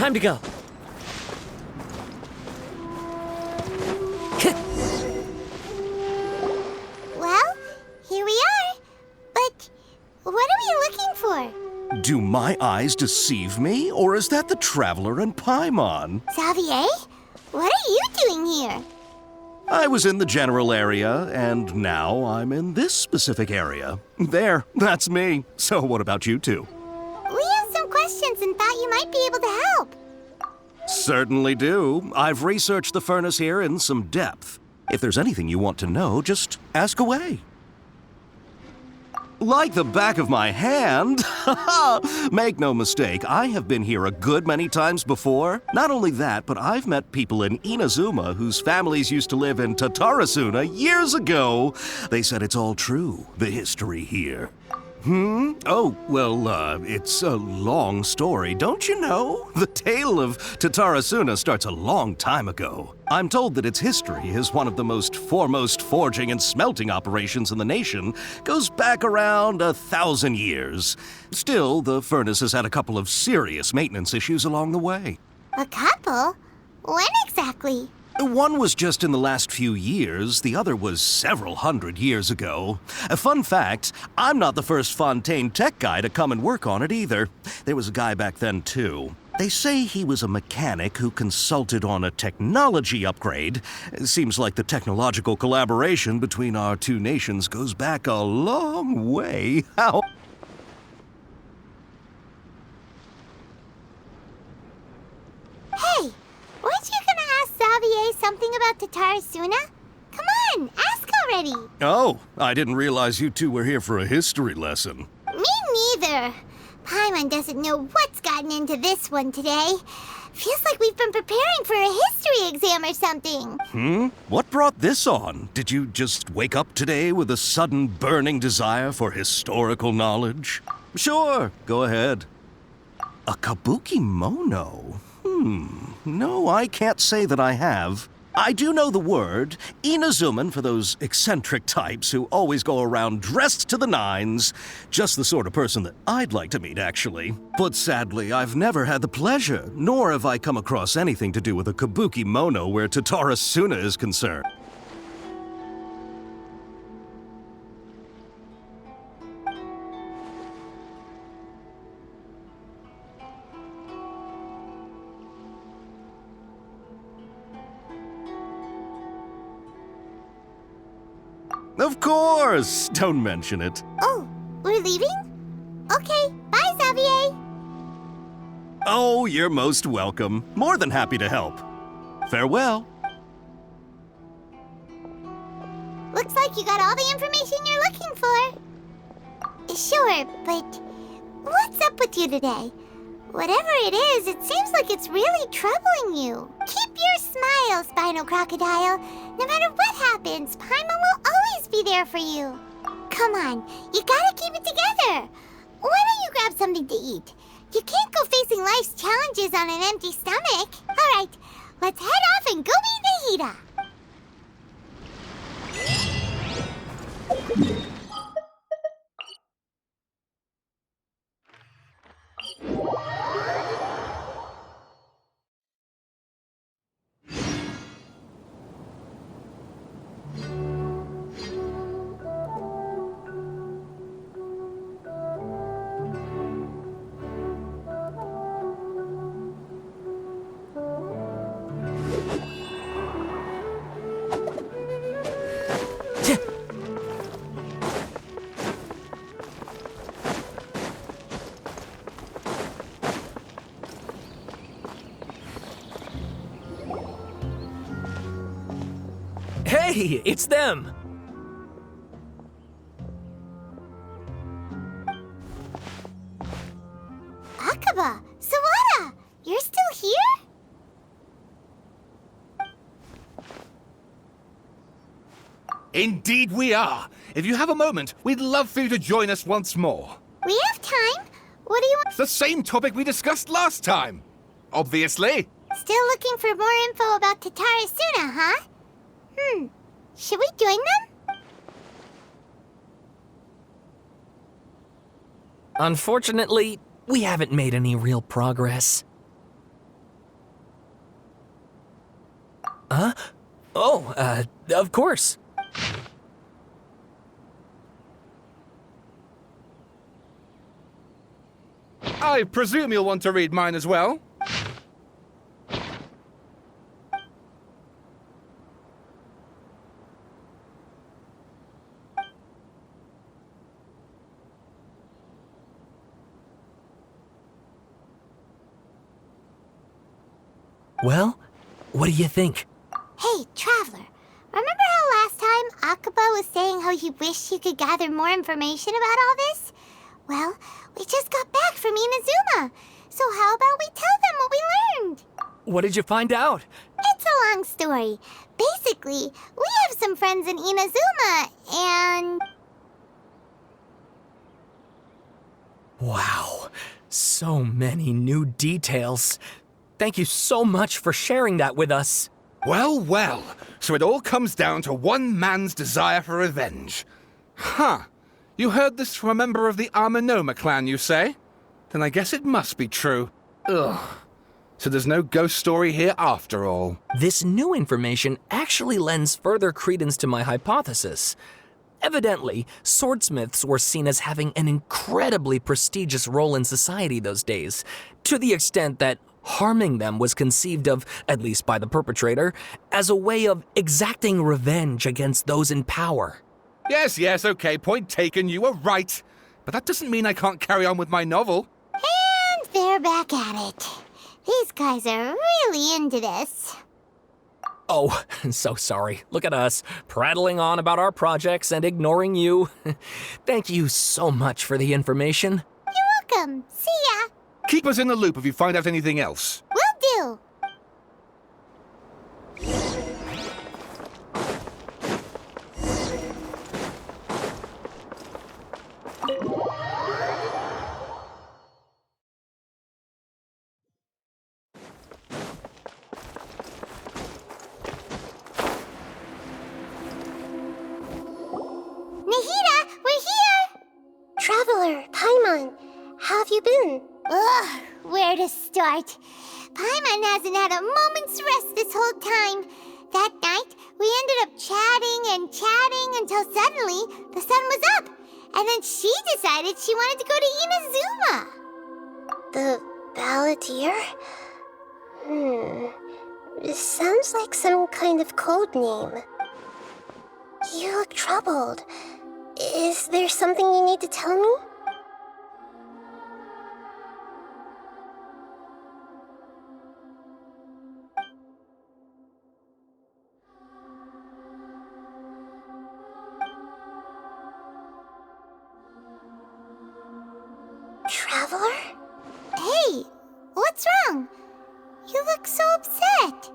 time to go. Well, here we are. But what are we looking for? Do my eyes deceive me, or is that the Traveler and Paimon? Xavier? What are you doing here? I was in the general area, and now I'm in this specific area. There, that's me. So what about you two? We have some questions and thought you might be able to help. Certainly do. I've researched the furnace here in some depth. If there's anything you want to know, just ask away. Like the back of my hand. Make no mistake, I have been here a good many times before. Not only that, but I've met people in Inazuma whose families used to live in Tatarasuna years ago. They said it's all true, the history here. Oh, well, it's a long story, don't you know? The tale of Tatarasuna starts a long time ago. I'm told that its history is one of the most foremost forging and smelting operations in the nation, goes back around 1,000 years. Still, the furnace has had a couple of serious maintenance issues along the way. A couple? When exactly? One was just in the last few years, the other was several hundred years ago. A fun fact, I'm not the first Fontaine tech guy to come and work on it either. There was a guy back then too. They say he was a mechanic who consulted on a technology upgrade. It seems like the technological collaboration between our two nations goes back a long way. How? Hey, weren't you gonna ask Xavier something about Tatarasuna? Come on, ask already. Oh, I didn't realize you two were here for a history lesson. Me neither. Paimon doesn't know what's gotten into this one today. Feels like we've been preparing for a history exam or something. What brought this on? Did you just wake up today with a sudden burning desire for historical knowledge? Sure, go ahead. A kabuki mono? No, I can't say that I have. I do know the word, Inazuman for those eccentric types who always go around dressed to the nines. Just the sort of person that I'd like to meet, actually. But sadly, I've never had the pleasure, nor have I come across anything to do with a kabuki mono where Tatarasuna is concerned. Of course! Don't mention it. Oh, we're leaving? Okay, bye, Xavier. Oh, you're most welcome. More than happy to help. Farewell. Looks like you got all the information you're looking for. Sure, but what's up with you today? Whatever it is, it seems like it's really troubling you. Keep your smile, Spinal Crocodile. No matter what happens, Paimon will always be there for you. Come on, you gotta keep it together. Why don't you grab something to eat? You can't go facing life's challenges on an empty stomach. All right, let's head off and go meet Nahida. Hey, it's them! Akaba, Sawada, you're still here? Indeed we are. If you have a moment, we'd love for you to join us once more. We have time. What do you want? It's the same topic we discussed last time. Obviously. Still looking for more info about Tatarasuna, huh? Should we join them? Unfortunately, we haven't made any real progress. of course. I presume you'll want to read mine as well? Well, what do you think? Hey, Traveler. Remember how last time Akaba was saying how he wished he could gather more information about all this? Well, we just got back from Inazuma. So how about we tell them what we learned? What did you find out? It's a long story. Basically, we have some friends in Inazuma, and... Wow, so many new details. Thank you so much for sharing that with us. Well, well. So it all comes down to one man's desire for revenge. Huh. You heard this from a member of the Amanoma clan, you say? Then I guess it must be true. Ugh. So there's no ghost story here after all. This new information actually lends further credence to my hypothesis. Evidently, swordsmiths were seen as having an incredibly prestigious role in society those days, to the extent that harming them was conceived of, at least by the perpetrator, as a way of exacting revenge against those in power. Yes, okay, point taken, you were right. But that doesn't mean I can't carry on with my novel. And they're back at it. These guys are really into this. Oh, so sorry. Look at us, prattling on about our projects and ignoring you. Thank you so much for the information. You're welcome. See ya. Keep us in the loop if you find out anything else. Will do. Nahida, we're here! Traveler, Paimon, how have you been? Ugh, where to start? Paimon hasn't had a moment's rest this whole time. That night, we ended up chatting and chatting until suddenly the sun was up. And then she decided she wanted to go to Inazuma. The Balladeer? This sounds like some kind of code name. You look troubled. Is there something you need to tell me? Traveler? Hey, what's wrong? You look so upset.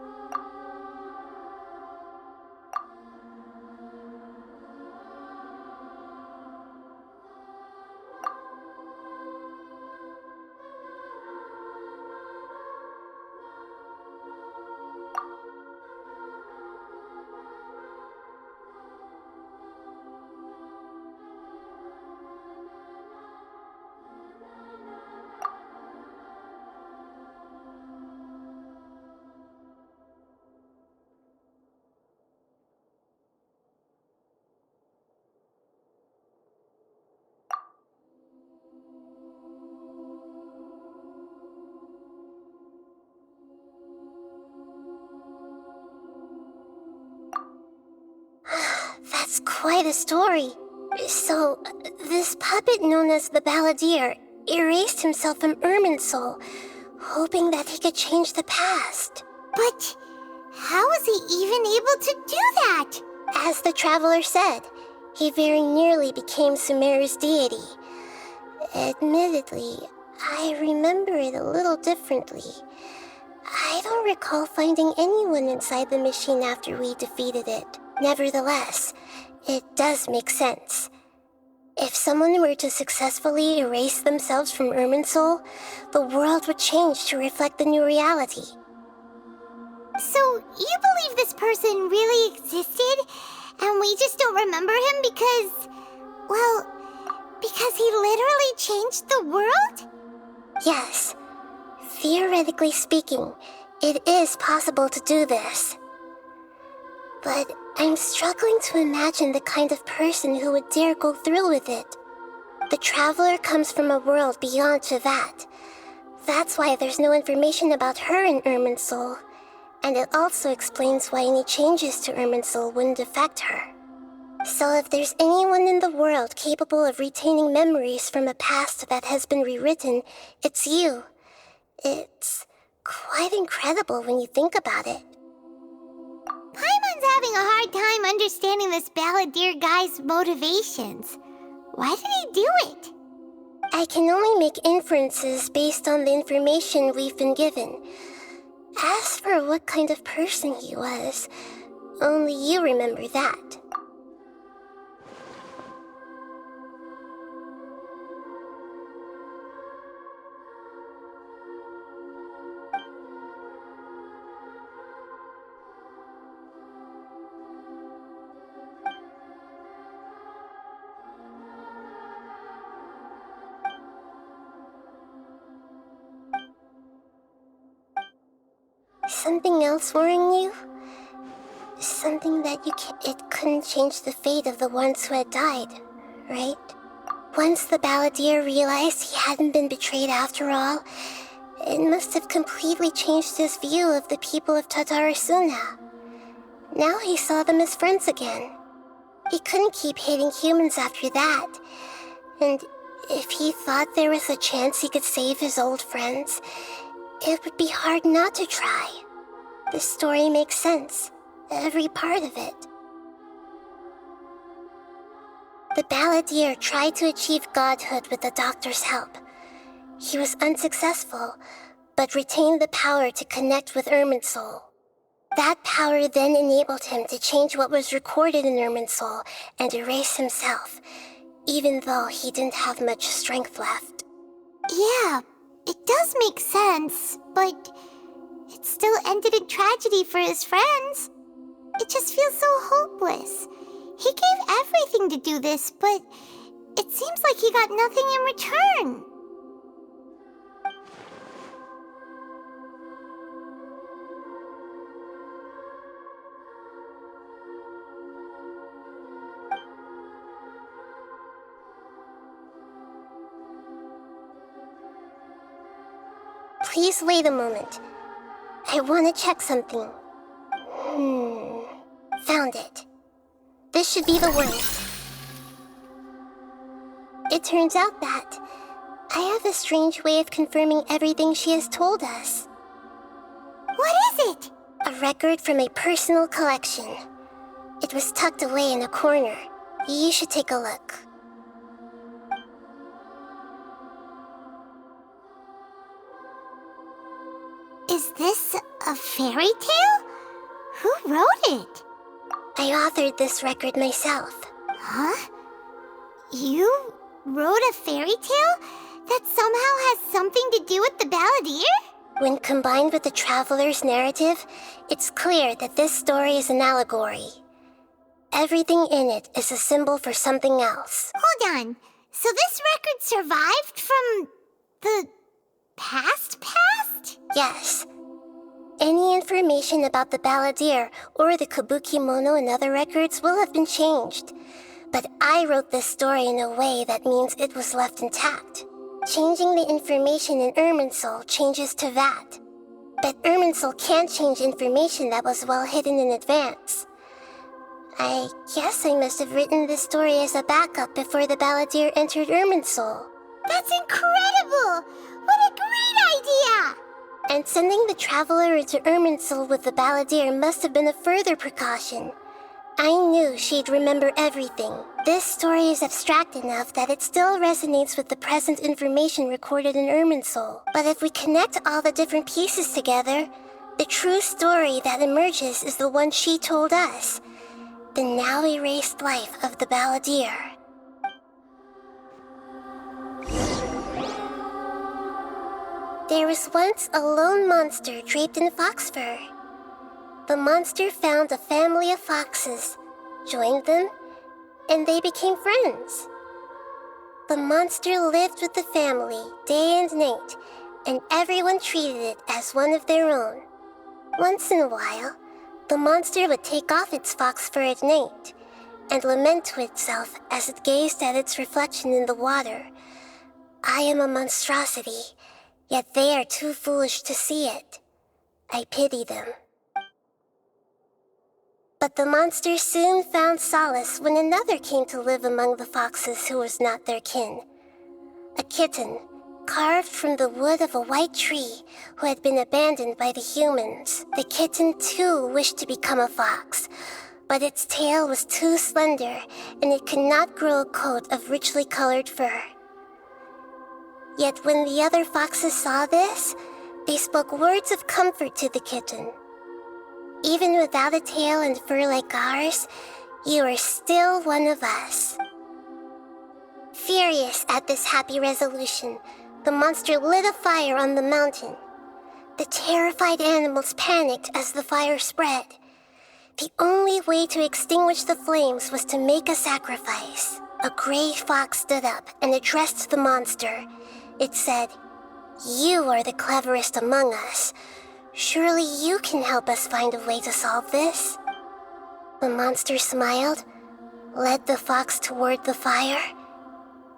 That's quite a story. So, this puppet known as the Balladeer erased himself from Irminsul, hoping that he could change the past. But how was he even able to do that? As the Traveler said, he very nearly became Sumeru's deity. Admittedly, I remember it a little differently. I don't recall finding anyone inside the machine after we defeated it. Nevertheless, it does make sense. If someone were to successfully erase themselves from Irminsul, the world would change to reflect the new reality. So, you believe this person really existed, and we just don't remember him because... well, because he literally changed the world? Yes. Theoretically speaking, it is possible to do this. But I'm struggling to imagine the kind of person who would dare go through with it. The traveler comes from a world beyond Tevat. That's why there's no information about her in Irminsul. And it also explains why any changes to Irminsul wouldn't affect her. So if there's anyone in the world capable of retaining memories from a past that has been rewritten, it's you. It's quite incredible when you think about it. Paimon's having a hard time understanding this balladeer guy's motivations. Why did he do it? I can only make inferences based on the information we've been given. As for what kind of person he was, only you remember that. Something else worrying you? Something that it couldn't change the fate of the ones who had died, right? Once the balladeer realized he hadn't been betrayed after all, it must have completely changed his view of the people of Tatarasuna. Now he saw them as friends again. He couldn't keep hating humans after that. And if he thought there was a chance he could save his old friends, it would be hard not to try. The story makes sense, every part of it. The balladeer tried to achieve godhood with the doctor's help. He was unsuccessful, but retained the power to connect with Irminsul. That power then enabled him to change what was recorded in Irminsul and erase himself, even though he didn't have much strength left. Yeah, it does make sense, but it still ended in tragedy for his friends. It just feels so hopeless. He gave everything to do this, but it seems like he got nothing in return. Please wait a moment. I want to check something. Found it. This should be the one. It turns out that I have a strange way of confirming everything she has told us. What is it? A record from a personal collection. It was tucked away in a corner. You should take a look. Is this a fairy tale? Who wrote it? I authored this record myself. Huh? You wrote a fairy tale that somehow has something to do with the balladeer? When combined with the traveler's narrative, it's clear that this story is an allegory. Everything in it is a symbol for something else. Hold on. So this record survived from the past? Yes. Any information about the balladeer or the kabukimono in other records will have been changed. But I wrote this story in a way that means it was left intact. Changing the information in Irminsul changes to that. But Irminsul can't change information that was well hidden in advance. I guess I must have written this story as a backup before the balladeer entered Irminsul. That's incredible! What a great idea! And sending the traveler into Irminsul with the balladeer must have been a further precaution. I knew she'd remember everything. This story is abstract enough that it still resonates with the present information recorded in Irminsul. But if we connect all the different pieces together, the true story that emerges is the one she told us. The now erased life of the balladeer. There was once a lone monster draped in fox fur. The monster found a family of foxes, joined them, and they became friends. The monster lived with the family day and night, and everyone treated it as one of their own. Once in a while, The monster would take off its fox fur at night and lament to itself as it gazed at its reflection in the water. I am a monstrosity, yet they are too foolish to see it. I pity them. But the monster soon found solace when another came to live among the foxes who was not their kin. A kitten, carved from the wood of a white tree, who had been abandoned by the humans. The kitten too wished to become a fox, but its tail was too slender and it could not grow a coat of richly colored fur. Yet when the other foxes saw this, they spoke words of comfort to the kitten. Even without a tail and fur like ours, you are still one of us. Furious at this happy resolution, the monster lit a fire on the mountain. The terrified animals panicked as the fire spread. The only way to extinguish the flames was to make a sacrifice. A gray fox stood up and addressed the monster. It said, "You are the cleverest among us. Surely you can help us find a way to solve this." The monster smiled, led the fox toward the fire,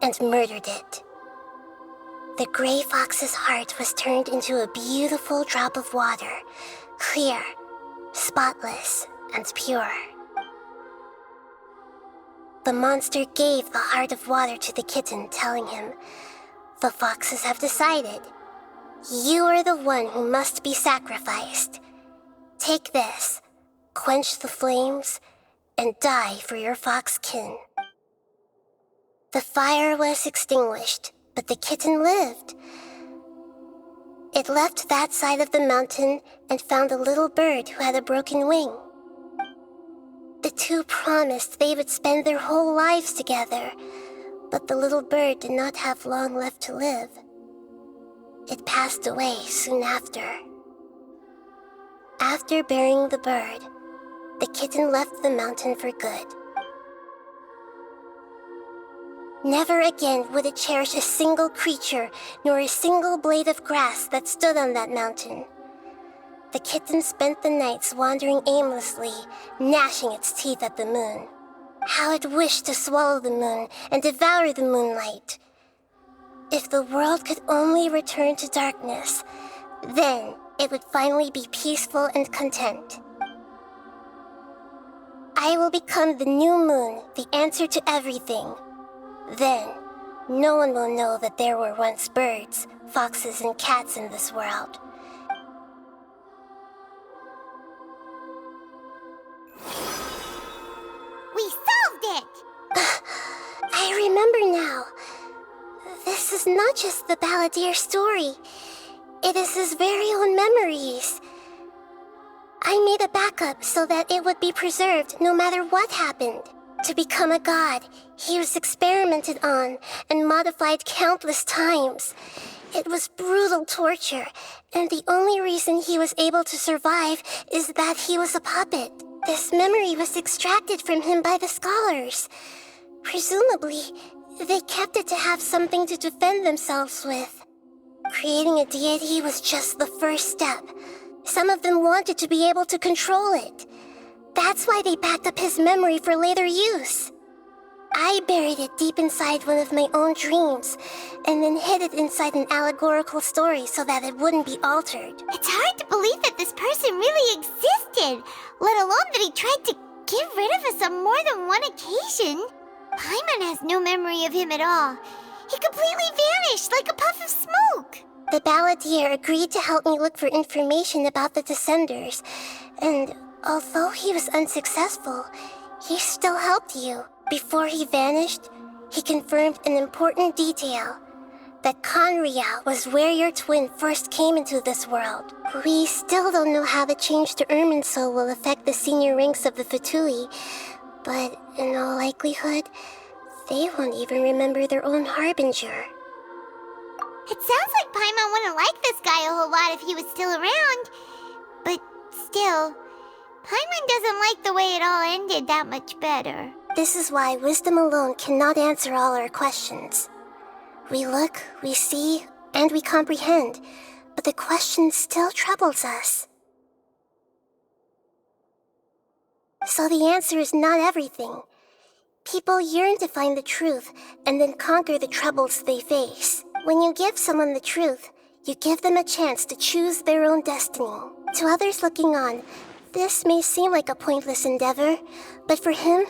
and murdered it. The gray fox's heart was turned into a beautiful drop of water, clear, spotless, and pure. The monster gave the heart of water to the kitten, telling him, "The foxes have decided. You are the one who must be sacrificed. Take this, quench the flames, and die for your fox kin." The fire was extinguished, but the kitten lived. It left that side of the mountain and found a little bird who had a broken wing. The two promised they would spend their whole lives together, but the little bird did not have long left to live. It passed away soon after. After burying the bird, the kitten left the mountain for good. Never again would it cherish a single creature nor a single blade of grass that stood on that mountain. The kitten spent the nights wandering aimlessly, gnashing its teeth at the moon. How it wished to swallow the moon and devour the moonlight. If the world could only return to darkness, then it would finally be peaceful and content. I will become the new moon, the answer to everything. Then, no one will know that there were once birds, foxes, and cats in this world. We solved it! I remember now. This is not just the balladeer's story. It is his very own memories. I made a backup so that it would be preserved no matter what happened. To become a god, he was experimented on and modified countless times. It was brutal torture, and the only reason he was able to survive is that he was a puppet. This memory was extracted from him by the scholars. Presumably, they kept it to have something to defend themselves with. Creating a deity was just the first step. Some of them wanted to be able to control it. That's why they backed up his memory for later use. I buried it deep inside one of my own dreams, and then hid it inside an allegorical story so that it wouldn't be altered. It's hard to believe that this person really existed, let alone that he tried to get rid of us on more than one occasion. Paimon has no memory of him at all. He completely vanished like a puff of smoke. The balladeer agreed to help me look for information about the Descenders, and although he was unsuccessful, he still helped you. Before he vanished, he confirmed an important detail, that Conria was where your twin first came into this world. We still don't know how the change to Irminsul will affect the senior ranks of the Fatui, but in all likelihood, they won't even remember their own Harbinger. It sounds like Paimon wouldn't like this guy a whole lot if he was still around. But still, Paimon doesn't like the way it all ended that much better. This is why wisdom alone cannot answer all our questions. We look, we see, and we comprehend, but the question still troubles us. So the answer is not everything. People yearn to find the truth and then conquer the troubles they face. When you give someone the truth, you give them a chance to choose their own destiny. To others looking on, this may seem like a pointless endeavor, but for him,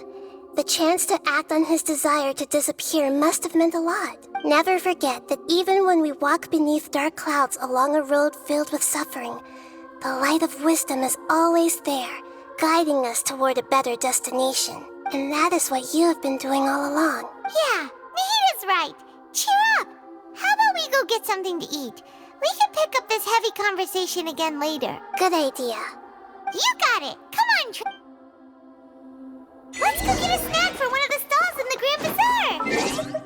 the chance to act on his desire to disappear must have meant a lot. Never forget that even when we walk beneath dark clouds along a road filled with suffering, the light of wisdom is always there, guiding us toward a better destination. And that is what you have been doing all along. Yeah, Nahita's right. Cheer up. How about we go get something to eat? We can pick up this heavy conversation again later. Good idea. You got it. Come on, Let's go get a snack from one of the stalls in the Grand Bazaar.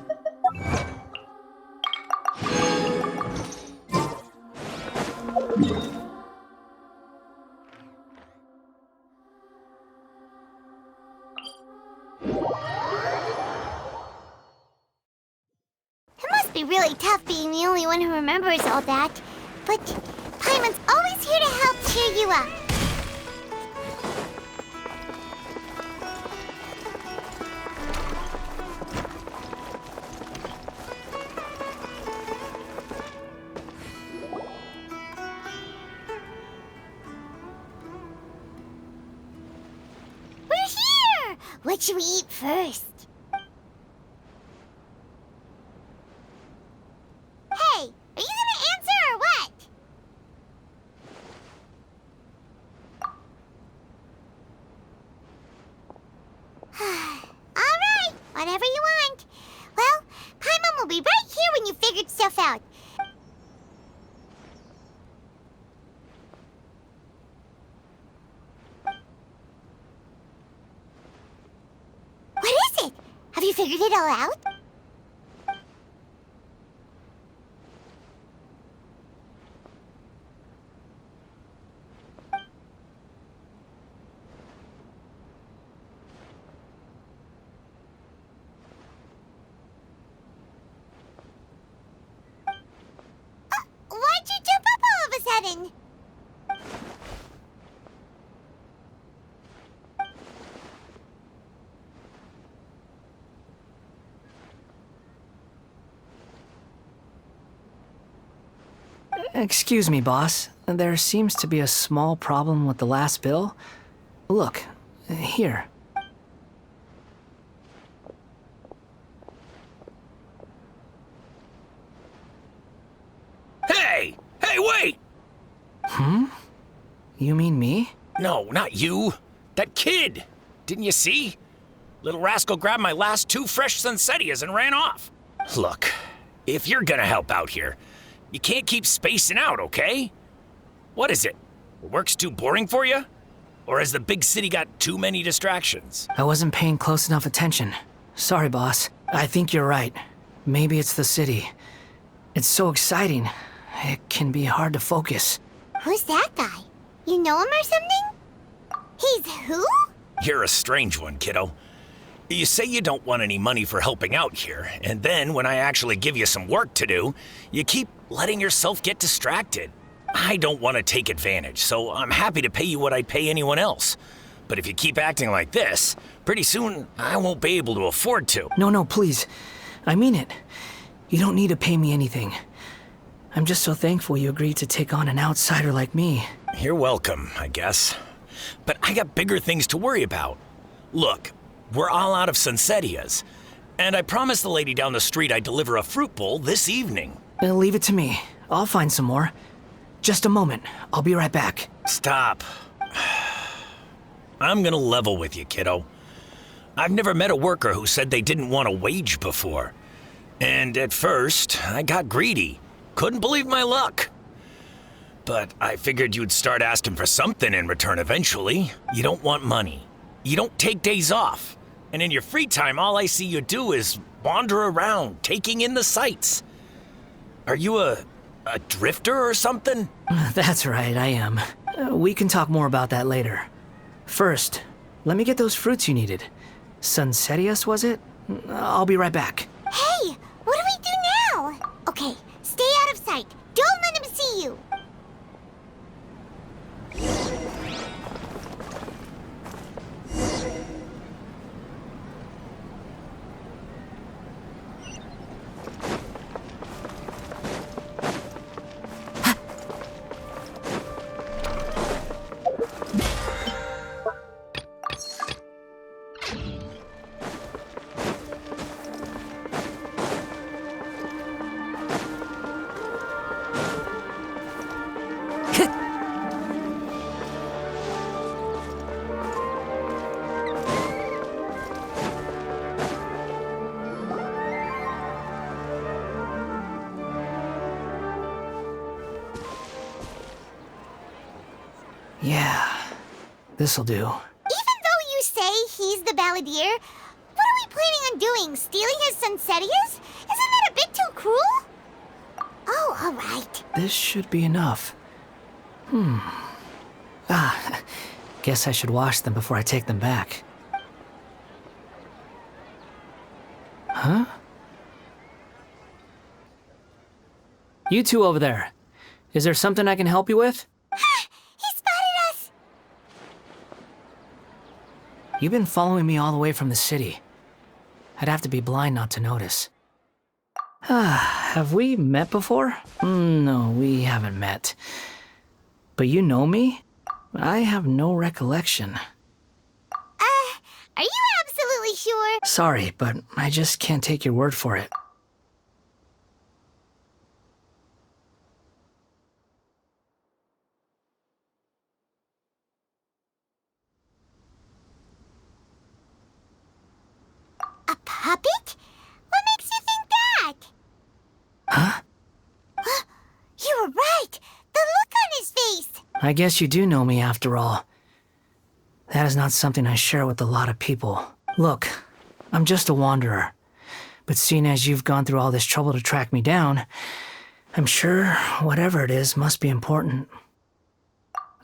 It must be really tough being the only one who remembers all that. But Paimon's always here to help cheer you up. We're here! What should we eat first? Hey, are you gonna answer or what? Alright, whatever you want. Well, Paimon will be right here when you figured stuff out. What is it? Have you figured it all out? Why'd you jump up all of a sudden? Excuse me, boss. There seems to be a small problem with the last bill. Look, here. Hey! Hey, wait! You mean me? No, not you. That kid. Didn't you see? Little rascal grabbed my last 2 fresh Sunsettias and ran off. Look, if you're gonna help out here, you can't keep spacing out, okay? What is it? Work's too boring for you? Or has the big city got too many distractions? I wasn't paying close enough attention. Sorry, boss. I think you're right. Maybe it's the city. It's so exciting. It can be hard to focus. Who's that guy? You know him or something? He's who? You're a strange one, kiddo. You say you don't want any money for helping out here, and then when I actually give you some work to do, you keep letting yourself get distracted. I don't want to take advantage, so I'm happy to pay you what I'd pay anyone else. But if you keep acting like this, pretty soon I won't be able to afford to. No, please. I mean it. You don't need to pay me anything. I'm just so thankful you agreed to take on an outsider like me. You're welcome, I guess. But I got bigger things to worry about. Look, we're all out of Sunsettias, and I promised the lady down the street I'd deliver a fruit bowl this evening. Leave it to me. I'll find some more. Just a moment. I'll be right back. Stop. I'm gonna level with you, kiddo. I've never met a worker who said they didn't want a wage before. And at first, I got greedy. Couldn't believe my luck. But I figured you'd start asking for something in return eventually. You don't want money. You don't take days off. And in your free time, all I see you do is wander around, taking in the sights. Are you a drifter or something? That's right, I am. We can talk more about that later. First, let me get those fruits you needed. Sunsettias, was it? I'll be right back. Hey, what do we do now? Okay, stay out of sight. Don't let him see you. Yeah, this'll do. Even though you say he's the balladeer, what are we planning on doing? Stealing his Sunsetias? Isn't that a bit too cruel? Oh, alright. This should be enough. Guess I should wash them before I take them back. Huh? You two over there. Is there something I can help you with? He spotted us! You've been following me all the way from the city. I'd have to be blind not to notice. Have we met before? No, we haven't met. But you know me? I have no recollection. Are you absolutely sure? Sorry, but I just can't take your word for it. A puppet? What makes you think that? Huh? You were right! The look on his face! I guess you do know me after all. That is not something I share with a lot of people. Look, I'm just a wanderer. But seeing as you've gone through all this trouble to track me down, I'm sure whatever it is must be important.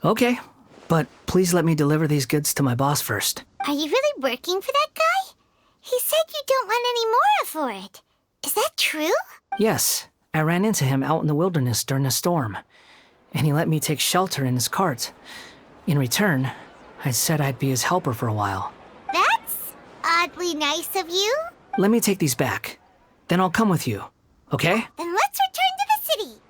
Okay, but please let me deliver these goods to my boss first. Are you really working for that guy? He said you don't want any more for it. Is that true? Yes, I ran into him out in the wilderness during a storm, and he let me take shelter in his cart. In return, I said I'd be his helper for a while. That's oddly nice of you. Let me take these back. Then I'll come with you, okay? Then let's return to the city.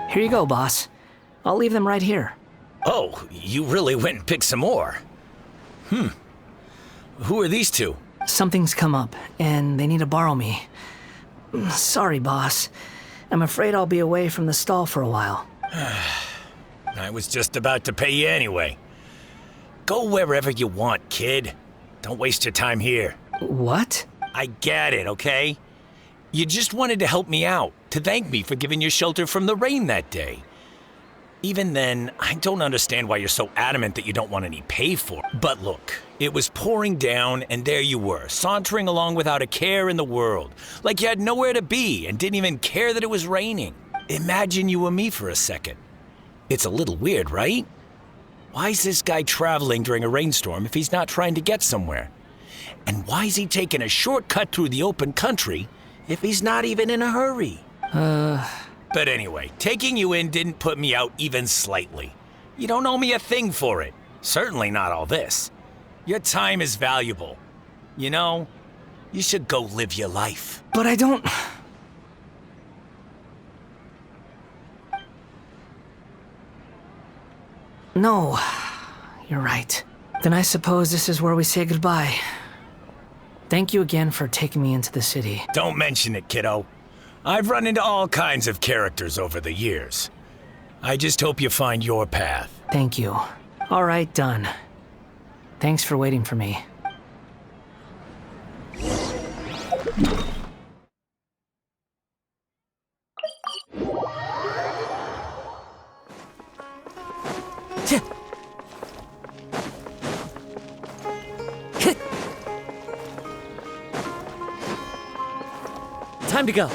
Here you go, boss. I'll leave them right here. Oh, you really went and picked some more. Who are these two? Something's come up, and they need to borrow me. Sorry, boss. I'm afraid I'll be away from the stall for a while. I was just about to pay you anyway. Go wherever you want, kid. Don't waste your time here. What? I get it, okay? You just wanted to help me out, to thank me for giving you shelter from the rain that day. Even then, I don't understand why you're so adamant that you don't want any pay for it. But look, it was pouring down, and there you were, sauntering along without a care in the world, like you had nowhere to be and didn't even care that it was raining. Imagine you were me for a second. It's a little weird, right? Why is this guy traveling during a rainstorm if he's not trying to get somewhere? And why is he taking a shortcut through the open country if he's not even in a hurry? But anyway, taking you in didn't put me out even slightly. You don't owe me a thing for it. Certainly not all this. Your time is valuable. You know, you should go live your life. But I don't... No, you're right. Then I suppose this is where we say goodbye. Thank you again for taking me into the city. Don't mention it, kiddo. I've run into all kinds of characters over the years. I just hope you find your path. Thank you. All right, done. Thanks for waiting for me. Time to go.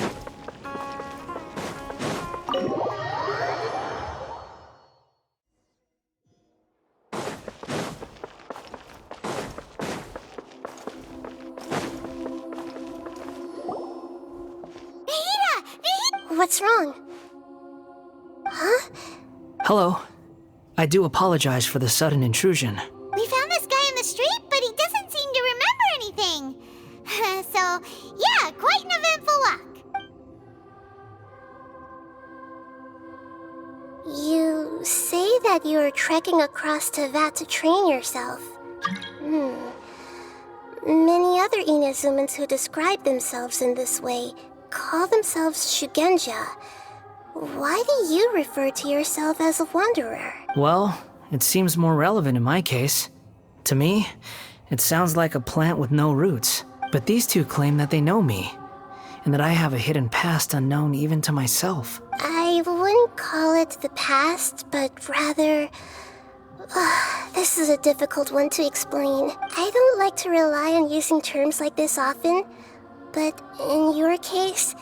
What's wrong? Hello. I do apologize for the sudden intrusion. We found this guy in the street, but he doesn't seem to remember anything. So, yeah, quite an eventful walk. You say that you are trekking across to Vat to train yourself. Many other Inazumans who describe themselves in this way call themselves Shugenja. Why do you refer to yourself as a wanderer? Well, it seems more relevant in my case. To me, it sounds like a plant with no roots. But these two claim that they know me, and that I have a hidden past unknown even to myself. I wouldn't call it the past, but rather... this is a difficult one to explain. I don't like to rely on using terms like this often, but in your case,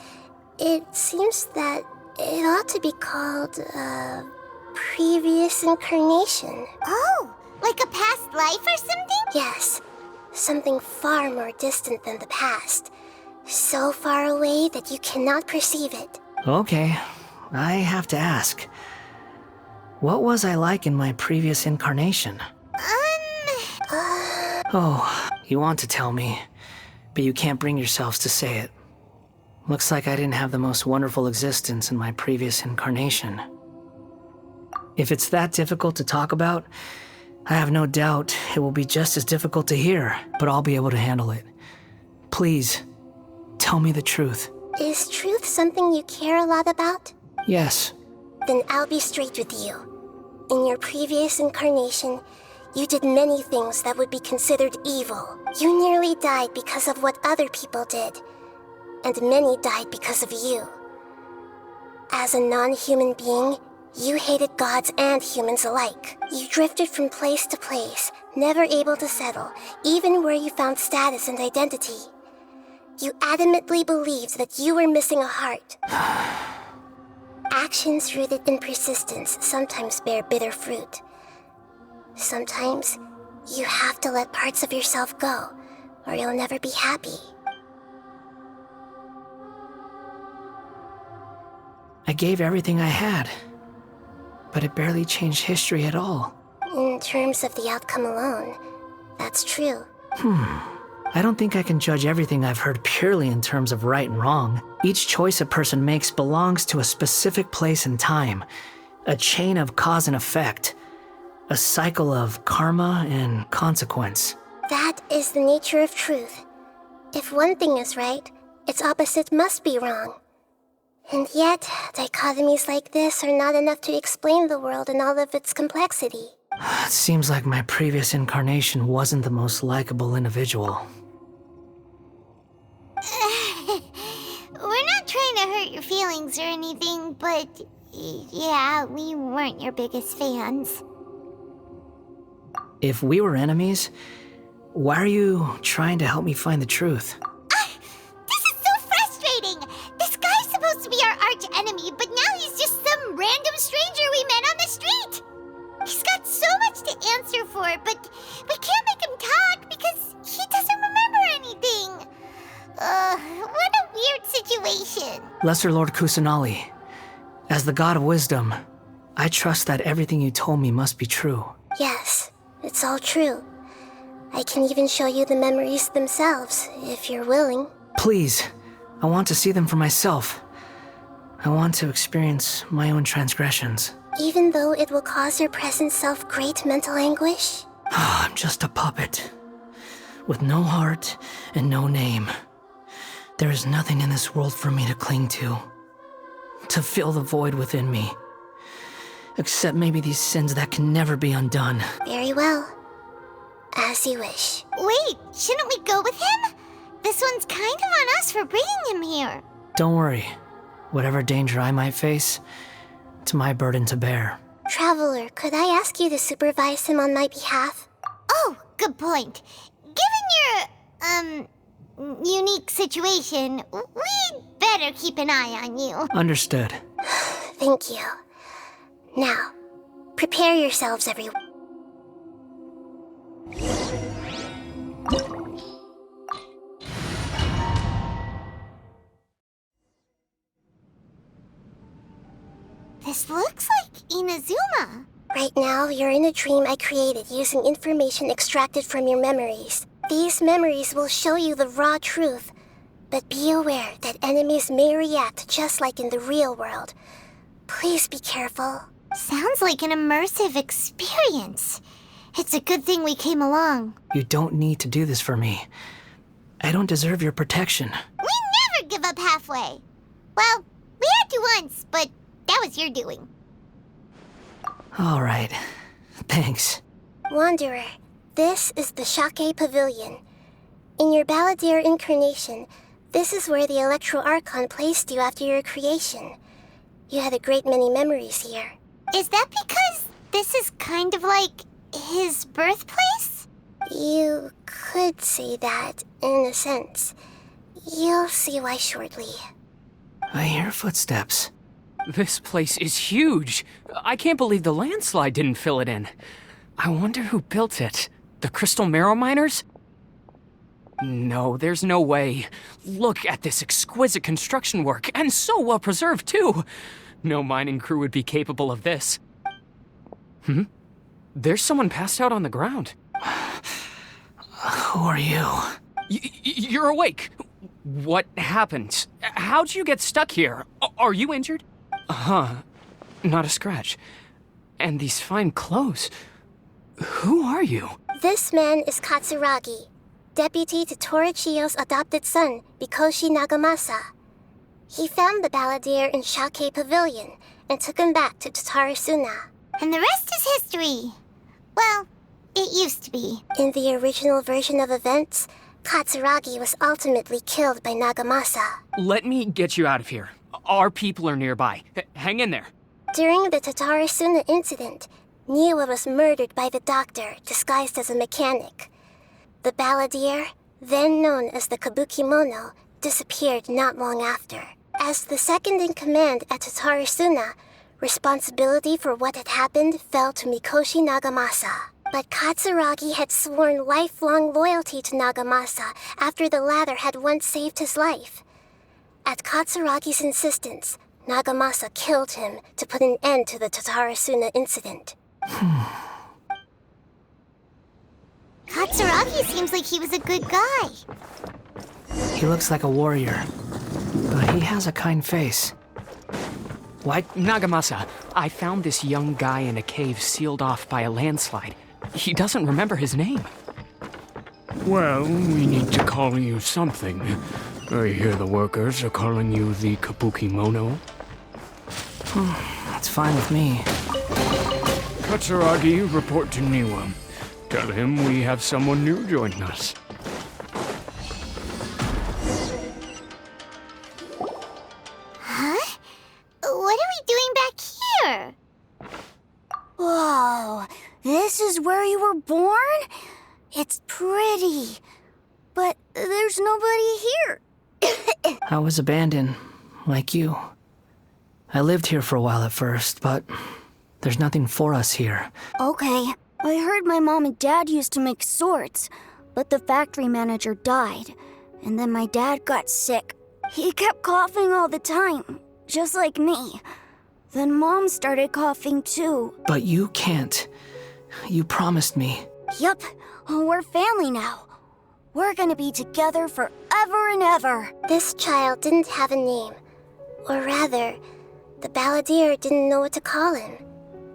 it seems that it ought to be called previous incarnation. Oh, like a past life or something? Yes, something far more distant than the past. So far away that you cannot perceive it. Okay, I have to ask. What was I like in my previous incarnation? Oh, you want to tell me, but you can't bring yourselves to say it. Looks like I didn't have the most wonderful existence in my previous incarnation. If it's that difficult to talk about, I have no doubt it will be just as difficult to hear, but I'll be able to handle it. Please, tell me the truth. Is truth something you care a lot about? Yes. Then I'll be straight with you. In your previous incarnation, you did many things that would be considered evil. You nearly died because of what other people did, and many died because of you. As a non-human being, you hated gods and humans alike. You drifted from place to place, never able to settle, even where you found status and identity. You adamantly believed that you were missing a heart. Actions rooted in persistence sometimes bear bitter fruit. Sometimes, you have to let parts of yourself go, or you'll never be happy. I gave everything I had, but it barely changed history at all. In terms of the outcome alone, that's true. I don't think I can judge everything I've heard purely in terms of right and wrong. Each choice a person makes belongs to a specific place and time, a chain of cause and effect, a cycle of karma and consequence. That is the nature of truth. If one thing is right, its opposite must be wrong. And yet, dichotomies like this are not enough to explain the world in all of its complexity. It seems like my previous incarnation wasn't the most likable individual. We're not trying to hurt your feelings or anything, but yeah, we weren't your biggest fans. If we were enemies, why are you trying to help me find the truth? This is so frustrating! This guy's supposed to be our arch enemy, but now he's just some random stranger we met on the street! He's got so much to answer for, but we can't make him talk because he doesn't remember anything. What a weird situation. Lesser Lord Kusanali, as the god of wisdom, I trust that everything you told me must be true. Yes, it's all true. I can even show you the memories themselves, if you're willing. Please, I want to see them for myself. I want to experience my own transgressions. Even though it will cause your present self great mental anguish? I'm just a puppet, with no heart and no name. There is nothing in this world for me to cling to fill the void within me. Except maybe these sins that can never be undone. Very well. As you wish. Wait, shouldn't we go with him? This one's kind of on us for bringing him here. Don't worry. Whatever danger I might face, it's my burden to bear. Traveler, could I ask you to supervise him on my behalf? Oh, good point. Given your, unique situation, we'd better keep an eye on you. Understood. Thank you. Now, prepare yourselves, everyone. This looks like Inazuma. Right now, you're in a dream I created using information extracted from your memories. These memories will show you the raw truth, but be aware that enemies may react just like in the real world. Please be careful. Sounds like an immersive experience. It's a good thing we came along. You don't need to do this for me. I don't deserve your protection. We never give up halfway. Well, we had to once, but that was your doing. All right. Thanks. Wanderer, this is the Shake Pavilion. In your Balladeer incarnation, this is where the Electro Archon placed you after your creation. You had a great many memories here. Is that because this is kind of like his birthplace? You could say that, in a sense. You'll see why shortly. I hear footsteps. This place is huge. I can't believe the landslide didn't fill it in. I wonder who built it. The Crystal Marrow Miners? No, there's no way. Look at this exquisite construction work, and so well preserved, too. No mining crew would be capable of this. There's someone passed out on the ground. Who are you? You're awake. What happened? How'd you get stuck here? Are you injured? Not a scratch. And these fine clothes. Who are you? This man is Katsuragi, deputy to Torichiyo's adopted son, Mikoshi Nagamasa. He found the Balladeer in Shake Pavilion and took him back to Tatarasuna. And the rest is history. Well, it used to be. In the original version of events, Katsuragi was ultimately killed by Nagamasa. Let me get you out of here. Our people are nearby. Hang in there. During the Tatarasuna incident, Niwa was murdered by the doctor disguised as a mechanic. The Balladeer, then known as the Kabukimono, disappeared not long after. As the second in command at Tatarasuna, responsibility for what had happened fell to Mikoshi Nagamasa. But Katsuragi had sworn lifelong loyalty to Nagamasa after the latter had once saved his life. At Katsuragi's insistence, Nagamasa killed him to put an end to the Tatarasuna incident. Katsuragi seems like he was a good guy. He looks like a warrior, but he has a kind face. What? Nagamasa, I found this young guy in a cave sealed off by a landslide. He doesn't remember his name. Well, we need to call you something. I hear the workers are calling you the Kabukimono. That's fine with me. Katsuragi, report to Niwa. Tell him we have someone new joining us. Huh? What are we doing back here? Whoa, this is where you were born? It's pretty, but there's nobody here. I was abandoned, like you. I lived here for a while at first, but there's nothing for us here. Okay, I heard my mom and dad used to make swords, but the factory manager died, and then my dad got sick. He kept coughing all the time, just like me. Then Mom started coughing too. But you can't. You promised me. Yup, we're family now. We're gonna be together forever and ever. This child didn't have a name. Or rather, the Balladeer didn't know what to call him.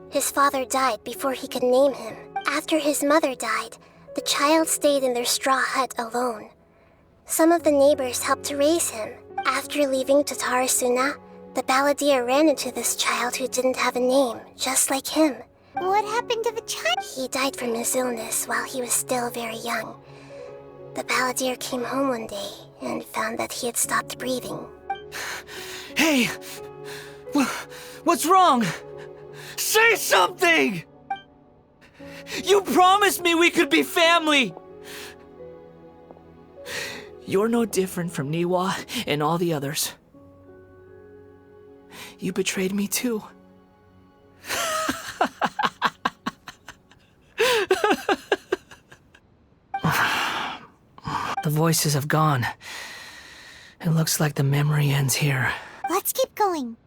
His father died before he could name him. After his mother died, the child stayed in their straw hut alone. Some of the neighbors helped to raise him. After leaving Tatarasuna, the Balladeer ran into this child who didn't have a name, just like him. What happened to the child? He died from his illness while he was still very young. The Balladeer came home one day and found that he had stopped breathing. Hey! What's wrong? Say something! You promised me we could be family! You're no different from Niwa and all the others. You betrayed me too. The voices have gone. It looks like the memory ends here. Let's keep going.